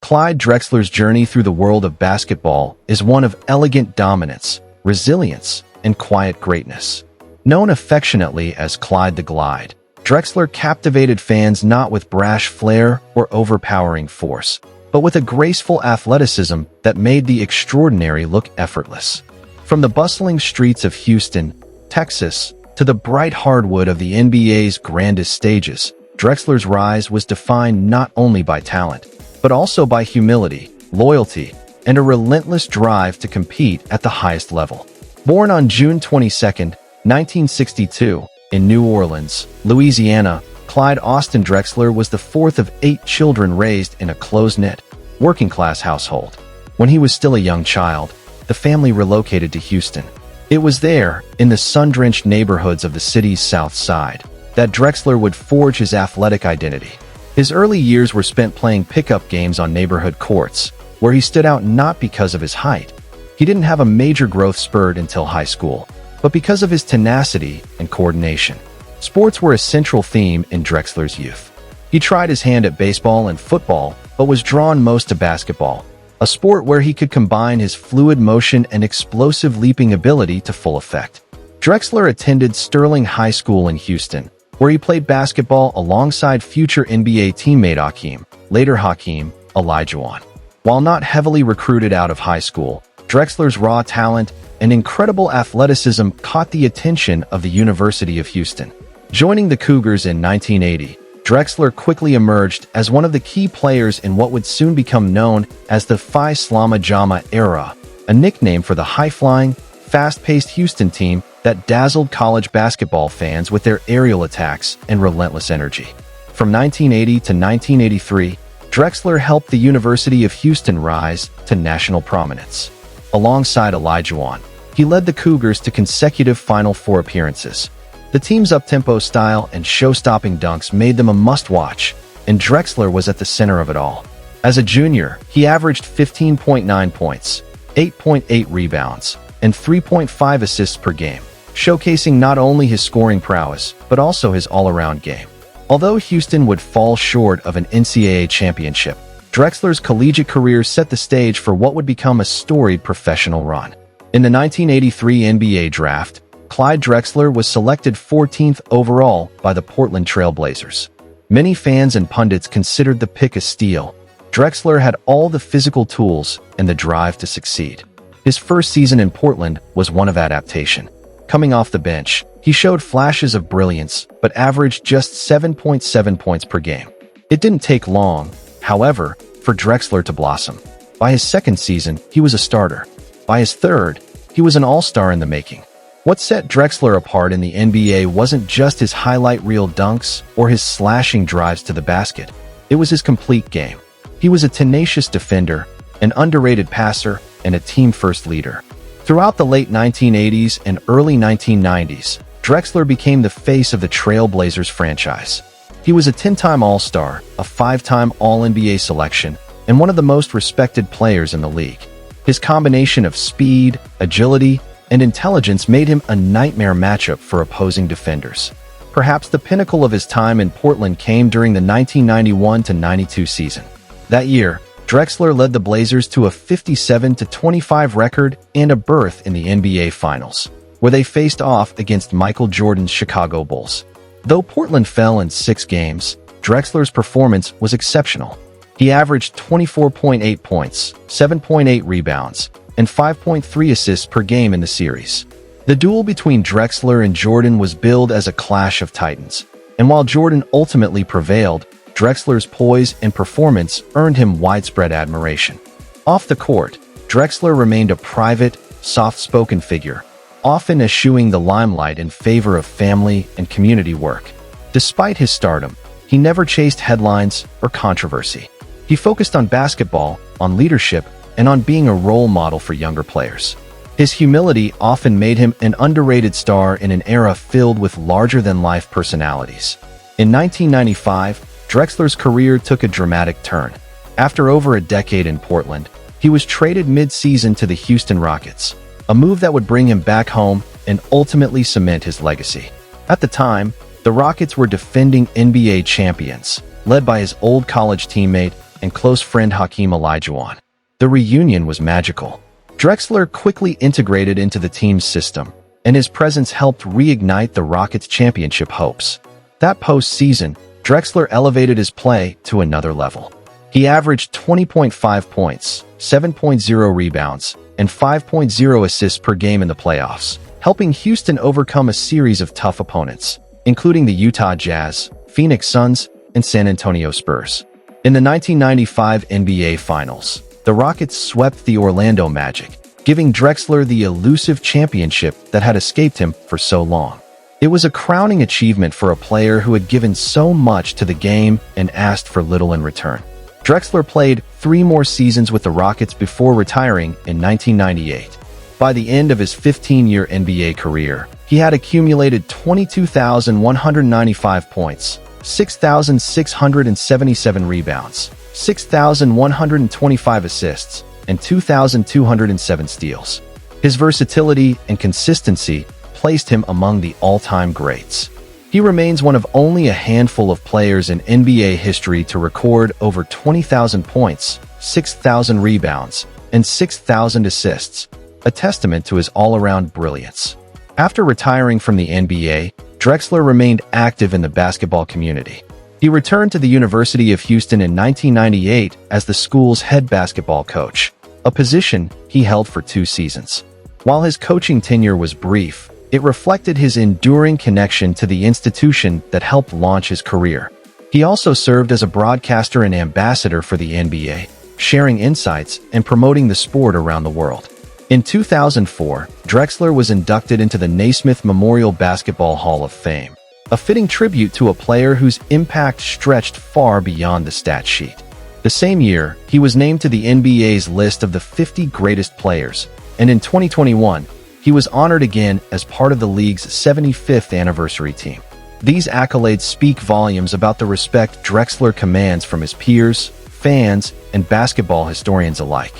Clyde Drexler's journey through the world of basketball is one of elegant dominance, resilience, and quiet greatness. Known affectionately as Clyde the Glide, Drexler captivated fans not with brash flair or overpowering force, but with a graceful athleticism that made the extraordinary look effortless. From the bustling streets of Houston, Texas, to the bright hardwood of the NBA's grandest stages, Drexler's rise was defined not only by talent, but also by humility, loyalty, and a relentless drive to compete at the highest level. Born on June 22, 1962, in New Orleans, Louisiana, Clyde Austin Drexler was the fourth of 8 children raised in a close-knit, working-class household. When he was still a young child, the family relocated to Houston. It was there, in the sun-drenched neighborhoods of the city's South Side, that Drexler would forge his athletic identity. His early years were spent playing pickup games on neighborhood courts, where he stood out not because of his height. He didn't have a major growth spurt until high school, but because of his tenacity and coordination. Sports were a central theme in Drexler's youth. He tried his hand at baseball and football, but was drawn most to basketball, a sport where he could combine his fluid motion and explosive leaping ability to full effect. Drexler attended Sterling High School in Houston, where he played basketball alongside future NBA teammate later Hakeem Olajuwon. While not heavily recruited out of high school, Drexler's raw talent and incredible athleticism caught the attention of the University of Houston. Joining the Cougars in 1980, Drexler quickly emerged as one of the key players in what would soon become known as the Phi Slama Jama era, a nickname for the high-flying, fast-paced Houston team that dazzled college basketball fans with their aerial attacks and relentless energy. From 1980 to 1983, Drexler helped the University of Houston rise to national prominence. Alongside Olajuwon, he led the Cougars to consecutive Final Four appearances. The team's up-tempo style and show-stopping dunks made them a must-watch, and Drexler was at the center of it all. As a junior, he averaged 15.9 points, 8.8 rebounds, and 3.5 assists per game, showcasing not only his scoring prowess, but also his all-around game. Although Houston would fall short of an NCAA championship, Drexler's collegiate career set the stage for what would become a storied professional run. In the 1983 NBA draft, Clyde Drexler was selected 14th overall by the Portland Trail Blazers. Many fans and pundits considered the pick a steal. Drexler had all the physical tools and the drive to succeed. His first season in Portland was one of adaptation. Coming off the bench, he showed flashes of brilliance, but averaged just 7.7 points per game. It didn't take long, however, for Drexler to blossom. By his second season, he was a starter. By his third, he was an all-star in the making. What set Drexler apart in the NBA wasn't just his highlight reel dunks or his slashing drives to the basket. It was his complete game. He was a tenacious defender, an underrated passer, and a team-first leader. Throughout the late 1980s and early 1990s, Drexler became the face of the Trail Blazers franchise. He was a 10-time All-Star, a 5-time All-NBA selection, and one of the most respected players in the league. His combination of speed, agility, and intelligence made him a nightmare matchup for opposing defenders. Perhaps the pinnacle of his time in Portland came during the 1991-92 season. That year, Drexler led the Blazers to a 57-25 record and a berth in the NBA Finals, where they faced off against Michael Jordan's Chicago Bulls. Though Portland fell in 6 games, Drexler's performance was exceptional. He averaged 24.8 points, 7.8 rebounds, and 5.3 assists per game in the series. The duel between Drexler and Jordan was billed as a clash of titans, and while Jordan ultimately prevailed, Drexler's poise and performance earned him widespread admiration. Off the court, Drexler remained a private, soft-spoken figure, often eschewing the limelight in favor of family and community work. Despite his stardom, he never chased headlines or controversy. He focused on basketball, on leadership, and on being a role model for younger players. His humility often made him an underrated star in an era filled with larger-than-life personalities. In 1995, Drexler's career took a dramatic turn. After over a decade in Portland, he was traded mid-season to the Houston Rockets, a move that would bring him back home and ultimately cement his legacy. At the time, the Rockets were defending NBA champions, led by his old college teammate, and close friend Hakeem Olajuwon. The reunion was magical. Drexler quickly integrated into the team's system, and his presence helped reignite the Rockets' championship hopes. That postseason, Drexler elevated his play to another level. He averaged 20.5 points, 7.0 rebounds, and 5.0 assists per game in the playoffs, helping Houston overcome a series of tough opponents, including the Utah Jazz, Phoenix Suns, and San Antonio Spurs. In the 1995 NBA Finals, the Rockets swept the Orlando Magic, giving Drexler the elusive championship that had escaped him for so long. It was a crowning achievement for a player who had given so much to the game and asked for little in return. Drexler played 3 more seasons with the Rockets before retiring in 1998. By the end of his 15-year NBA career, he had accumulated 22,195 points, 6,677 rebounds, 6,125 assists, and 2,207 steals. His versatility and consistency placed him among the all-time greats. He remains one of only a handful of players in NBA history to record over 20,000 points, 6,000 rebounds, and 6,000 assists, a testament to his all-around brilliance. After retiring from the NBA, Drexler remained active in the basketball community. He returned to the University of Houston in 1998 as the school's head basketball coach, a position he held for 2 seasons. While his coaching tenure was brief, it reflected his enduring connection to the institution that helped launch his career. He also served as a broadcaster and ambassador for the NBA, sharing insights and promoting the sport around the world. In 2004, Drexler was inducted into the Naismith Memorial Basketball Hall of Fame, a fitting tribute to a player whose impact stretched far beyond the stat sheet. The same year, he was named to the NBA's list of the 50 greatest players, and in 2021, he was honored again as part of the league's 75th anniversary team. These accolades speak volumes about the respect Drexler commands from his peers, fans, and basketball historians alike.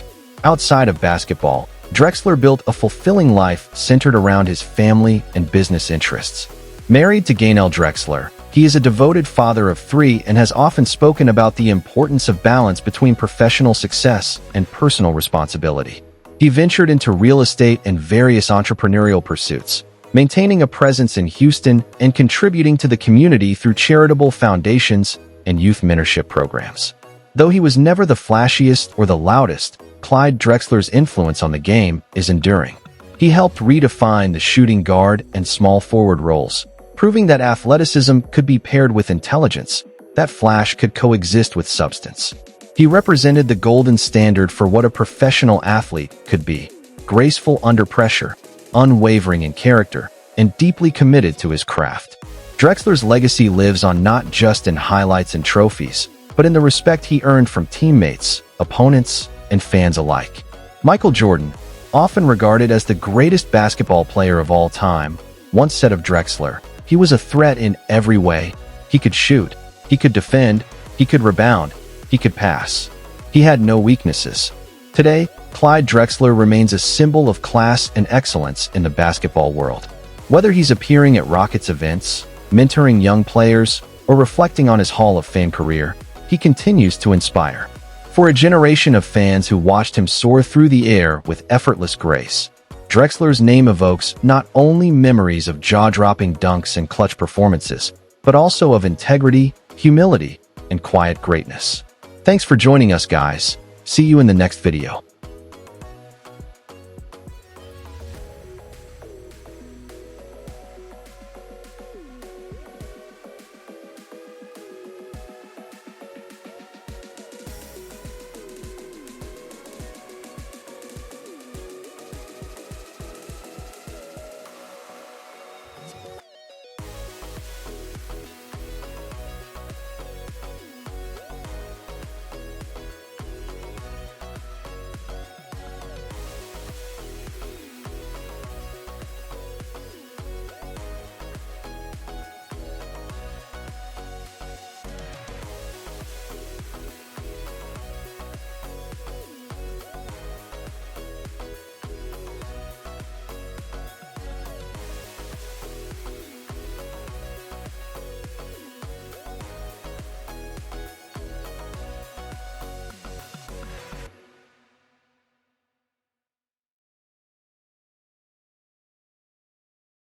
Outside of basketball, Drexler built a fulfilling life centered around his family and business interests. Married to Gaynell Drexler, he is a devoted father of 3 and has often spoken about the importance of balance between professional success and personal responsibility. He ventured into real estate and various entrepreneurial pursuits, maintaining a presence in Houston and contributing to the community through charitable foundations and youth mentorship programs. Though he was never the flashiest or the loudest, Clyde Drexler's influence on the game is enduring. He helped redefine the shooting guard and small forward roles, proving that athleticism could be paired with intelligence, that flash could coexist with substance. He represented the golden standard for what a professional athlete could be: graceful under pressure, unwavering in character, and deeply committed to his craft. Drexler's legacy lives on not just in highlights and trophies, but in the respect he earned from teammates, opponents, and fans alike. Michael Jordan, often regarded as the greatest basketball player of all time, once said of Drexler, "He was a threat in every way. He could shoot, he could defend, he could rebound, he could pass. He had no weaknesses." Today, Clyde Drexler remains a symbol of class and excellence in the basketball world. Whether he's appearing at Rockets events, mentoring young players, or reflecting on his Hall of Fame career, he continues to inspire. For a generation of fans who watched him soar through the air with effortless grace, Drexler's name evokes not only memories of jaw-dropping dunks and clutch performances, but also of integrity, humility, and quiet greatness. Thanks for joining us, guys. See you in the next video.